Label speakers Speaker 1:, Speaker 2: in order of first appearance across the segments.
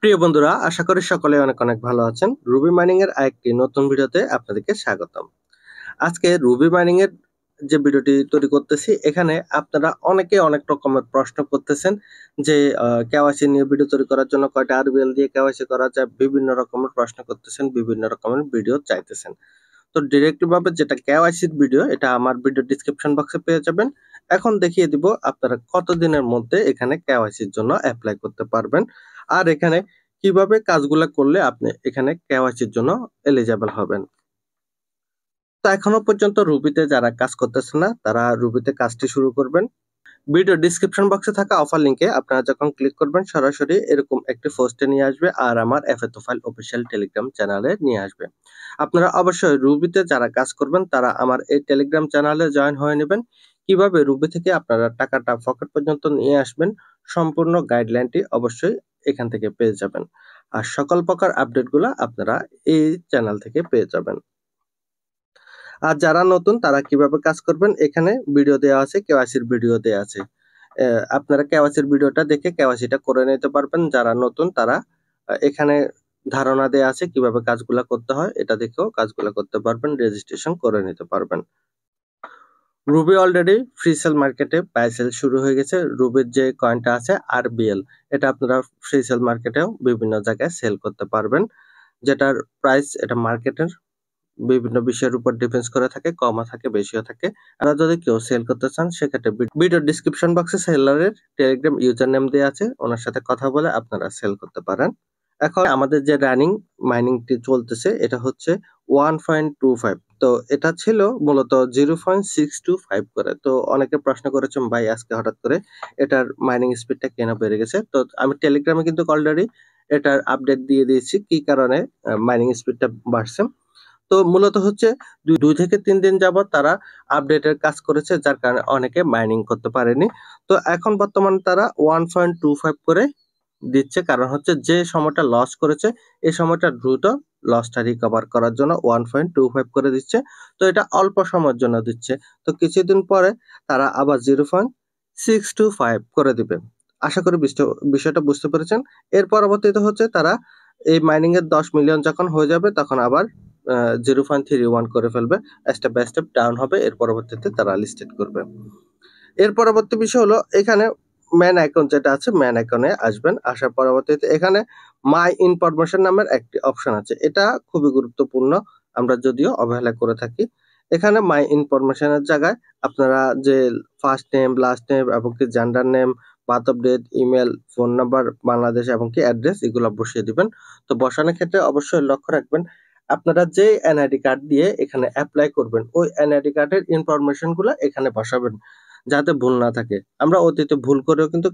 Speaker 1: প্রিয় বন্ধুরা, আশা করি সকলে অনেক অনেক ভালো আছেন। রুবি মাইনিং এর আরেকটি নতুন ভিডিওতে আপনাদেরকে স্বাগতম। আজকে রুবি মাইনিং এর যে ভিডিওটি তৈরি করতেছি, এখানে আপনারা অনেকে অনেক রকমের প্রশ্ন করতেছেন যে কেওয়াইসি নিয়ে ভিডিও তৈরি করার জন্য কয়টা আরবিএল দিয়ে কেওয়াইসি করা যায়, বিভিন্ন রকমের প্রশ্ন করতেছেন, বিভিন্ন রকমের ভিডিও চাইতেছেন। তো ডিরেক্টলি ভাবে যেটা কেওয়াইসির ভিডিও, এটা আমার ভিডিও ডেসক্রিপশন বক্সে পেয়ে যাবেন। এখন দেখিয়ে দিব আপনারা কতদিনের মধ্যে এখানে কেওয়াইসির জন্য অ্যাপ্লাই করতে পারবেন, আর এখানে কিভাবে কাজগুলা করলে আপনি এখানে কেওয়াইসির জন্য এলিজিবল হবেন। তো এখনো পর্যন্ত রুবিতে যারা কাজ করতেছেন না, তারা রুবিতে কাজটি শুরু করবেন। ভিডিও ডিসক্রিপশন বক্সে থাকা অফার লিংকে আপনারা যখন ক্লিক করবেন, সরাসরি এরকম একটি পোস্টে নিয়ে আসবে আর আমার এফএতোফাইল অফিসিয়াল টেলিগ্রাম চ্যানেলে নিয়ে আসবে। আপনারা অবশ্যই রুবিতে যারা কাজ করবেন তারা আমার এই টেলিগ্রাম চ্যানেলে জয়েন হয়ে নেবেন। কিভাবে রুবি থেকে আপনারা টাকাটা পকেট পর্যন্ত নিয়ে আসবেন, সম্পূর্ণ গাইডলাইনটি অবশ্যই এখান থেকে পেয়ে যাবেন। আর সকল প্রকার আপডেটগুলো আপনারা এই চ্যানেল থেকে পেয়ে যাবেন। আর যারা নতুন তারা কিভাবে কাজ করবেন, এখানে ভিডিও দেওয়া আছে, কেওয়াইসির ভিডিও দেওয়া আছে। আপনারা কেওয়াইসির ভিডিওটা দেখে কেওয়াইসিটা করে নিতে পারবেন। যারা নতুন তারা এখানে ধারণা দেওয়া আছে কিভাবে কাজগুলা করতে হয়, এটা দেখেও কাজগুলা করতে পারবেন, রেজিস্ট্রেশন করে নিতে পারবেন। রুবি অলরেডি ফ্রি সেল মার্কেটে বাই সেল শুরু হয়ে গেছে। রুবির যে কয়েনটা আছে আরবিএল, এটা আপনারা ফ্রি সেল মার্কেটেও বিভিন্ন জায়গায় সেল করতে পারবেন, যেটার প্রাইস এটা মার্কেটের বিভিন্ন বিষয়ের উপর ডিপেন্ডস করে থাকে, কমও থাকে, বেশিও থাকে। আর যদি কেউ সেল করতে চান, সেক্ষেত্রে ভিডিও ডিসক্রিপশন বক্সে সেলারের টেলিগ্রাম ইউজার নেম দেওয়া আছে, ওনার সাথে কথা বলে আপনারা সেল করতে পারেন। এখন আমাদের যে রানিং মাইনিংটি চলতেছে, এটা হচ্ছে 1.25। তো এটা ছিল মূলত 0.625 করে। তো অনেকে প্রশ্ন করেছেন, ভাই আজকে হঠাৎ করে এটার মাইনিং স্পিডটা কেন বেড়ে গেছে? তো আমি টেলিগ্রামে কিন্তু অলরেডি এটার আপডেট দিয়ে দিয়েছি কি কারণে মাইনিং স্পিডটা বাড়ছে। তো মূলত হচ্ছে 2 থেকে 3 দিন যাবত তারা আপডেটের কাজ করেছে, যার কারণে অনেকে মাইনিং করতে পারেনি। তো এখন বর্তমানে তারা 1.25 করে দিচ্ছে, কারণ হচ্ছে যে সময়টা লস করেছে এই সময়টা দ্রুত লসটা রিকভার করার জন্য 1.25 করে দিচ্ছে। তো এটা অল্প সময়ের জন্য দিচ্ছে। তো কিছুদিন পরে তারা আবার 0.625 করে দিবে। আশা করি বিষয়টা বুঝতে পেরেছেন। এর পরবর্তীতে হচ্ছে তারা এই মাইনিং এর 10 মিলিয়ন যখন হয়ে যাবে, তখন আবার 0.31 করে ফেলবে, স্টেপ বাই স্টেপ ডাউন হবে। এর পরবর্তীতে তারা লিস্টেড করবে। এর পরবর্তী বিষয় হলো, এখানে ম্যান আইকন যেটা আছে, ম্যান আইকনে আসবেন। আসার পরবর্তীতে এখানে মাই ইনফরমেশন নামের একটি অপশন আছে, এটা খুবই গুরুত্বপূর্ণ, আমরা যদিও অবহেলা করে থাকি। এখানে মাই ইনফরমেশনের জায়গায় আপনারা যে ফার্স্ট নেম, লাস্ট নেম এবং কি gender name, birth of date, email, phone number, Bangladesh এবং কি অ্যাড্রেস, এগুলো বসিয়ে দিবেন। তো বসানোর ক্ষেত্রে অবশ্যই লক্ষ্য রাখবেন, আপনারা যে এনআইডি কার্ড দিয়ে এখানে অ্যাপ্লাই করবেন, ওই এনআইডি কার্ডের ইনফরমেশন গুলো এখানে বসাবেন, যাতে ভুল না থাকে। আমরা অতীতে ভুল করেও কিন্তু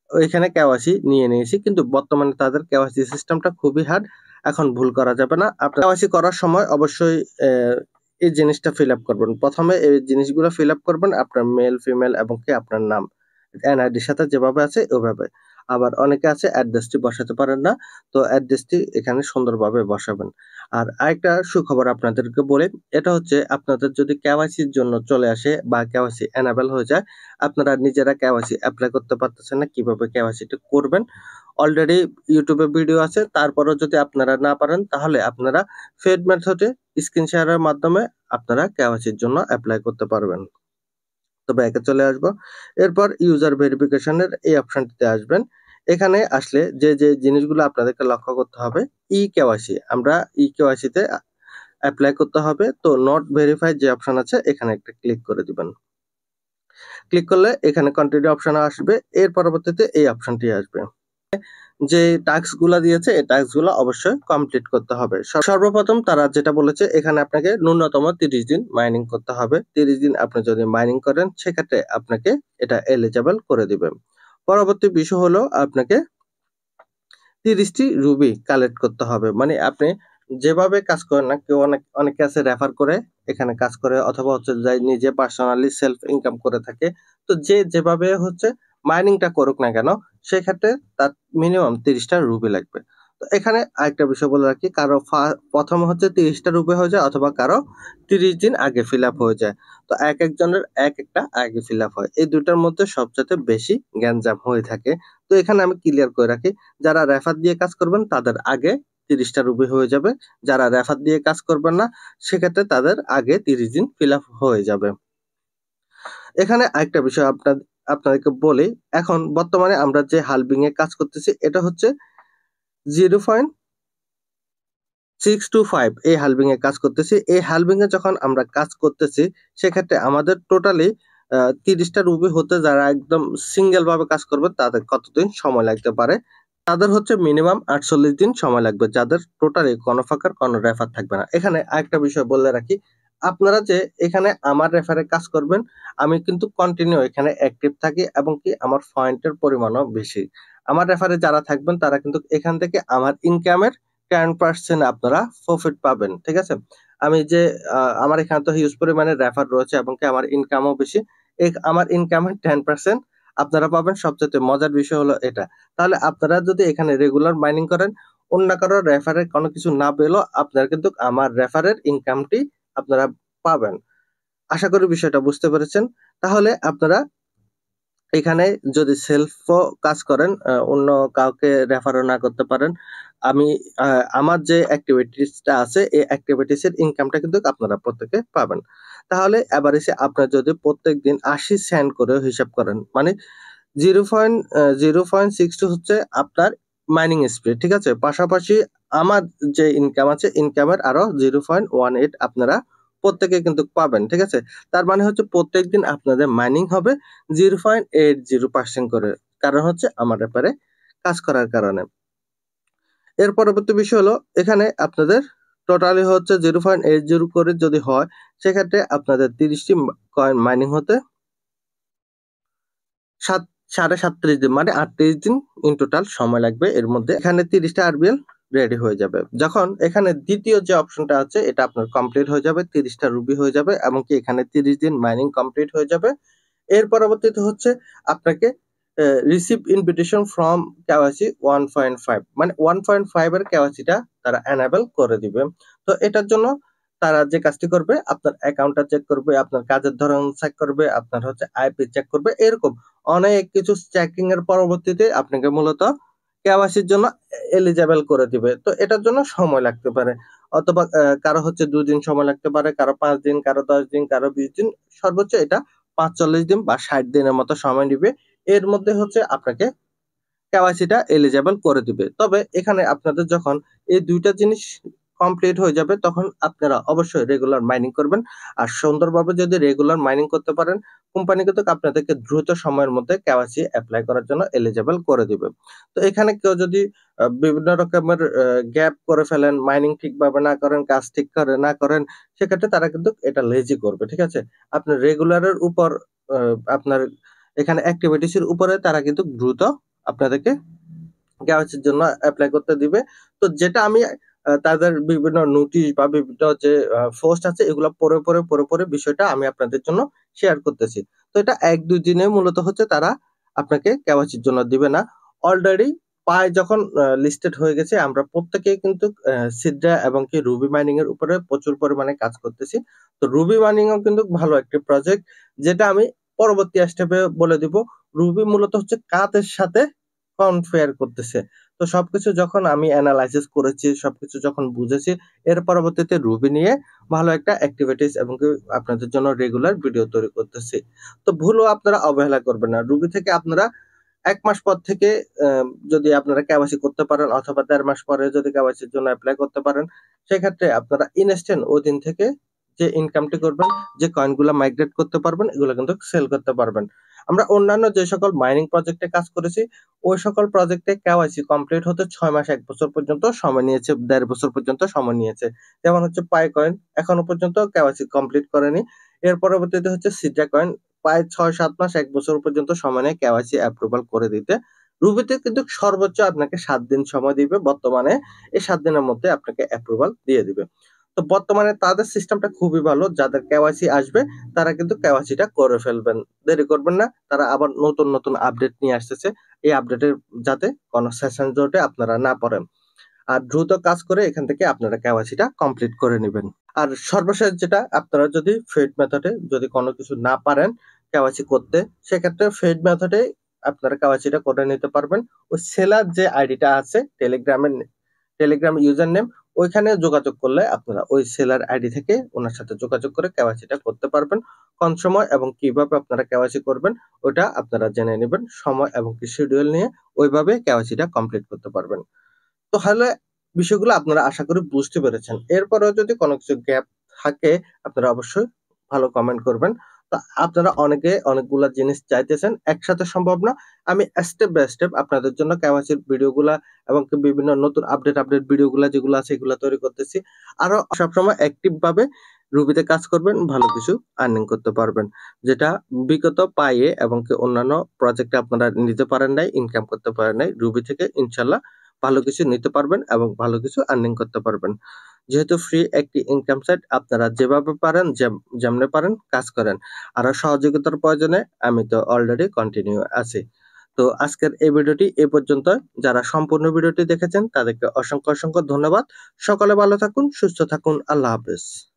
Speaker 1: এখানে কেওয়াইসি নিয়ে নিয়েছি, কিন্তু বর্তমানে তাদের কেওয়াইসি সিস্টেমটা খুবই হার্ড, এখন ভুল করা যাবে না। আপনার কেওয়াইসি করার সময় অবশ্যই এই জিনিসটা ফিল আপ করবেন। প্রথমে এই জিনিসগুলো ফিল আপ করবেন, আপনার মেল, ফিমেল এবং কি আপনার নাম এনআইডির সাথে যেভাবে আছে ওইভাবে। আবার অনেকে আছে অ্যাড্রেসটি বসাতে পারেন না, তো অ্যাড্রেসটি এখানে সুন্দরভাবে বসাবেন। আর আরেকটা সুখবর আপনাদেরকে বলি, এটা হচ্ছে আপনাদের যদি কেওয়াইসির জন্য চলে আসে বা কেওয়াইসি এনাবেল হয়ে যায়, আপনারা নিজেরা কেওয়াইসি অ্যাপ্লাই করতে পারতেছেন না, কিভাবে কেওয়াইসিটা করবেন অলরেডি ইউটিউবে ভিডিও আছে। তারপরেও যদি আপনারা না পারেন, তাহলে আপনারা ফেড মেথডে স্ক্রিন শেয়ারের মাধ্যমে আপনারা কেওয়াইসির জন্য অ্যাপ্লাই করতে পারবেন। তো ব্যাকে চলে আসবো। এরপর ইউজার ভেরিফিকেশনের এই অপশনটিতে আসবেন। এখানে আসলে যে জিনিসগুলো আপনাদেরকে লক্ষ্য করতে হবে, ই কেওয়াইসি, আমরা ই কেওয়াইসিতে অ্যাপ্লাই করতে হবে। তো নট ভেরিফাইড যে অপশন আছে, এখানে একটা ক্লিক করে দিবেন। ক্লিক করলে এখানে কন্টিনিউ অপশন আসবে। এর পরবর্তীতে এই অপশনটি আসবে। যে টাস্ক গুলা দিয়েছে, এই টাস্ক গুলো অবশ্যই কমপ্লিট করতে হবে। সর্বপ্রথম তারা যেটা বলেছে, এখানে আপনাকে ন্যূনতম 30 দিন মাইনিং করতে হবে। 30 দিন আপনি যদি মাইনিং করেন, সেক্ষেত্রে আপনাকে এটা এলিজিবল করে দিবে। পরবর্তী বিষয় হলো, আপনাকে 30টি রুবি কালেক্ট করতে হবে। মানে আপনি যেভাবে কাজ করেন না, কেউ অনেকে আছে রেফার করে এখানে কাজ করে, অথবা হচ্ছে যাই নিজে পার্সোনালি সেলফ ইনকাম করে থাকে। তো যে যেভাবে হচ্ছে মাইনিংটা করুক না কেন, সেক্ষেত্রে তার মিনিমাম 30টা রুবি লাগবে। তো এখানে আরেকটা বিষয় বলে রাখি, কারো প্রথমে হচ্ছে 30টা রুবি হয়ে যায়, অথবা কারো 30 দিন আগে ফিল আপ হয়ে যায়। তো এক একজনের এক একটা আগে ফিল আপ হয়, এই দুটার মধ্যে সবচেয়ে বেশি গ্যাঞ্জাম হয়ে থাকে। তো এখানে আমি ক্লিয়ার করে রাখি, যারা রেফার দিয়ে কাজ করবেন তাদের আগে 30টা রুবি হয়ে যাবে, যারা রেফার দিয়ে কাজ করবেন না সেক্ষেত্রে তাদের আগে 30 দিন ফিল আপ হয়ে যাবে। এখানে আরেকটা বিষয় আপনাদেরকে বলি, এখন বর্তমানে আমরা যে হালবিং এ কাজ করতেছি এটা হচ্ছে 0.625 এই হালবিং এ কাজ করতেছি। এই হালবিং এ যখন আমরা কাজ করতেছি সেক্ষেত্রে আমাদের টোটালি 30টা রুবি হতে যারা একদম সিঙ্গেল ভাবে কাজ করবে তাদের কতদিন সময় লাগতে পারে, তাদের হচ্ছে মিনিমাম 48 দিন সময় লাগবে, যাদের টোটালি কোনো ফাঁকার কোনো রেফার থাকবে না। এখানে আরেকটা বিষয় বলে রাখি, আপনারা যে এখানে আমার রেফারে কাজ করবেন, আমি কিন্তু কন্টিনিউ এখানে অ্যাক্টিভ থাকি এবং কি আমার পয়েন্টের পরিমাণও বেশি। আমার রেফারে যারা থাকবেন তারা কিন্তু এখান থেকে আমার ইনকামের 10% আপনারা প্রফিট পাবেন, ঠিক আছে? আমি যে আমার এখানে তো হিউজ পরিমাণে রেফার রয়েছে এবং কি আমার ইনকামও বেশি, আমার ইনকামের 10% আপনারা পাবেন। সবচেয়ে মজার বিষয় হলো এটা। তাহলে আপনারা যদি এখানে রেগুলার মাইনিং করেন, অন্য কারো রেফারের কোনো কিছু না পেলেও আপনারা কিন্তু আমার রেফারের ইনকামটি আপনারা পাবেন। আশা করি বিষয়টা বুঝতে পেরেছেন। তাহলে আপনারা এখানে যদি সেলফও কাজ করেন, অন্য কাউকে রেফারও না করতে পারেন, আমি আমার যে অ্যাক্টিভিটিসটা আছে এই অ্যাক্টিভিটিসের ইনকামটা কিন্তু আপনারা প্রত্যেকে পাবেন। তাহলে এভারেজে আপনারা যদি প্রত্যেকদিন 80 সেন্ট করে হিসাব করেন, মানে 0.62 হচ্ছে আপনার মাইনিং স্পিড, ঠিক আছে? পাশাপাশি আমার যে ইনকাম আছে ইনকামের আরো 0.18 আপনারা প্রত্যেকে কিন্তু পাবেন, ঠিক আছে? তার মানে হচ্ছে প্রত্যেকদিন আপনাদের মাইনিং হবে 0.80% করে, কারণ হচ্ছে আমার ব্যাপারে কাজ করার কারণে। এর পরবর্তী বিষয় হলো, এখানে আপনাদের টোটালি হচ্ছে 0.80 করে যদি হয় সেক্ষেত্রে আপনাদের 30টি কয়েন মাইনিং হতে 37.5 দিন, মানে 38 দিন ইন টোটাল সময় লাগবে। এর মধ্যে এখানে 30টা আরবিএল রেডি হয়ে যাবে। যখন এখানে দ্বিতীয় যে অপশনটা আছে এটা আপনার কমপ্লিট হয়ে যাবে, 30টা রুবি হয়ে যাবে এবং কি এখানে 30 দিন মাইনিং কমপ্লিট হয়ে যাবে। এর পরবর্তীতে হচ্ছে আপনাকে রিসিভ ইনভিটেশন ফ্রম কেওয়াইসি 1.5, মানে 1.5 এর কেওয়াইসিটা তারা এনাবেল করে দিবে। তো এটার জন্য তারা যে কাজটি করবে, আপনার অ্যাকাউন্টটা চেক করবে, আপনার কাজের ধরন চেক করবে, আপনার হচ্ছে আইপি চেক করবে, এরকম অনেক কিছু চেকিং এর পরবর্তীতে আপনাকে মূলত কেওয়াইসির জন্য এলিজেবল করে দিবে। তো এটার জন্য সময় লাগতে পারে, অথবা কারো হচ্ছে 2 দিন সময় লাগতে পারে, কারো 5 দিন, কারো 10 দিন, কারো 20 দিন, সর্বোচ্চ এটা 45 দিন বা 60 দিনের মতো সময় নিবে। এর মধ্যে হচ্ছে আপনাকে কেওয়াইসিটা এলিজেবল করে দিবে। তবে এখানে আপনাদের যখন এই দুইটা জিনিস কমপ্লিট হয়ে যাবে তখন আপনারা অবশ্যই রেগুলার মাইনিং করবেন। আর সুন্দরভাবে যদি রেগুলার মাইনিং করতে পারেন, কোম্পানি কিন্তু আপনাদেরকে দ্রুত সময়ের মধ্যে কেওয়াইসি এপ্লাই করার জন্য এলিজেবল করে দিবে। তো এখানে কেউ যদি বিভিন্ন রকমের গ্যাপ করে ফেলেন, মাইনিং ঠিকভাবে না করেন, কাজ ঠিক করে না করেন, সেক্ষেত্রে তারা কিন্তু এটা লেজি করবে, ঠিক আছে? আপনার রেগুলারের উপর আপনার এখানে অ্যাক্টিভিটিস এর উপরে তারা কিন্তু দ্রুত আপনাদেরকে কেওয়াইসির জন্য এপ্লাই করতে দিবে। তো যেটা আমি তাদের বিভিন্ন নোটিশ বা বিভিন্ন যে পোস্ট আছে এগুলো পড়ে বিষয়টা আমি আপনাদের জন্য শেয়ার করতেছি। তো এটা 1-2 দিনে মূলত হচ্ছে তারা আপনাকে কেওয়াইসির জন্য দিবে না। অলরেডি প্রায় যখন লিস্টেড হয়ে গেছে, আমরা প্রত্যেকেই কিন্তু সিডরা এবং কি রুবি মাইনিং এর উপরে প্রচুর পরিমাণে কাজ করতেছি। তো রুবি মাইনিং ও কিন্তু ভালো একটি প্রজেক্ট, যেটা আমি পরবর্তী স্টেপে বলে দিব। রুবি মূলত হচ্ছে কাদের সাথে কনফেয়ার করতেছে। তো সবকিছু যখন আমি এনালাইসিস করেছি, সবকিছু যখন বুঝেছি, এর পরবর্তীতে রুবি নিয়ে ভালো একটা অ্যাক্টিভিটিস এবং কি আপনাদের জন্য রেগুলার ভিডিও তৈরি করতেছি। তো ভুলও আপনারা অবহেলা করবেন না। রুবি থেকে আপনারা 1 মাস পর থেকে যদি আপনারা কেওয়াইসি করতে পারেন, অথবা 1.5 মাস পরে যদি কেওয়াইসির জন্য এপ্লাই করতে পারেন, সেক্ষেত্রে আপনারা ইনস্ট্যান্ট ওইদিন থেকে যে ইনকামটি করবেন, যে কয়েনগুলা মাইগ্রেট করতে পারবেন, এগুলো কিন্তু সেল করতে পারবেন। আমরা অন্যান্য যে সকল মাইনিং প্রজেক্টে কাজ করেছি, ওই সকল প্রজেক্টে কেওয়াইসি কমপ্লিট হতে 6 মাস 1 বছর পর্যন্ত সময় নিয়েছে, 1.5 বছর পর্যন্ত সময় নিয়েছে। যেমন হচ্ছে পাই কয়েন এখনো পর্যন্ত কেওয়াইসি কমপ্লিট করেনি। এর পরবর্তীতে হচ্ছে সিডরা কয়েন প্রায় 6-7 মাস 1 বছর পর্যন্ত সময় নেয় কেওয়াইসি অ্যাপ্রুভাল করে দিতে। রুবিতে কিন্তু সর্বোচ্চ আপনাকে 7 দিন সময় দিবে বর্তমানে। এই 7 দিনের মধ্যে আপনাকে অ্যাপ্রুভাল দিয়ে দিবে। তো বর্তমানে তাদের সিস্টেমটা খুবই ভালো। যাদের কেওয়াইসি আসবে তারা কিন্তু কেওয়াইসিটা করে ফেলবেন। দেরি করবেন না। তারা আবার নতুন আপডেট নিয়ে আসতেছে। এই আপডেটের যাতে কোনো সেশন জটে আপনারা না পড়েন। আর দ্রুত কাজ করে এখান থেকে আপনারা কেওয়াইসিটা কমপ্লিট করে নিবেন। আর সর্বশেষ যেটা, আপনারা যদি ফেড মেথডে যদি কোনো কিছু না পারেন কেওয়াইসি করতে, সেক্ষেত্রে ফেড মেথডে আপনারা কেওয়াইসিটা করে নিতে পারবেন। ওই সেলার যে আইডিটা আছে টেলিগ্রাম ইউজার নেম, ওইখানে যোগাযোগ করলে আপনারা ওই সেলার আইডি থেকে ওনার সাথে যোগাযোগ করে কেওয়াইসিটা করতে পারবেন। কোন সময় এবং কিভাবে আপনারা কেওয়াইসি করবেন ওটা আপনারা জেনে নেবেন। সময় এবং কি শিডিউল নিয়ে ওইভাবে কেওয়াইসিটা কমপ্লিট করতে পারবেন। তাহলে বিষয়গুলো আপনারা আশা করি বুঝতে পেরেছেন। এরপরেও যদি কোনো কিছু গ্যাপ থাকে আপনারা অবশ্যই ভালো কমেন্ট করবেন। তো আপনারা অনেকগুলা জিনিস চাইতেছেন, একসাথে সম্ভব না। আমি স্টেপ বাই স্টেপ আপনাদের জন্য কেওয়াইসির ভিডিওগুলা এবং বিভিন্ন নতুন আপডেট ভিডিওগুলা যেগুলো আছে এগুলা তৈরি করতেছি। আরো সবসময় অ্যাক্টিভ ভাবে রুবিতে কাজ করবেন, ভালো কিছু আর্নিং করতে পারবেন, যেটা বিগত পাইয়ে এবং কি অন্যান্য প্রজেক্টে আপনারা নিতে পারেন নাই, ইনকাম করতে পারেন নাই। রুবি থেকে ইনশাল্লাহ ভালো কিছু নিতে পারবেন এবং ভালো কিছু আর্নিং করতে পারবেন। যেহেতু ফ্রি একটি ইনকাম সাইট, আপনারা যেভাবে পারেন যেমনে পারেন কাজ করেন। আরো সহযোগিতার প্রয়োজনে আমি তো অলরেডি কন্টিনিউ আছি। তো আজকের এই ভিডিওটি এ পর্যন্ত। যারা সম্পূর্ণ ভিডিওটি দেখেছেন তাদেরকে অসংখ্য ধন্যবাদ। সকলে ভালো থাকুন, সুস্থ থাকুন। আল্লাহ হাফেজ।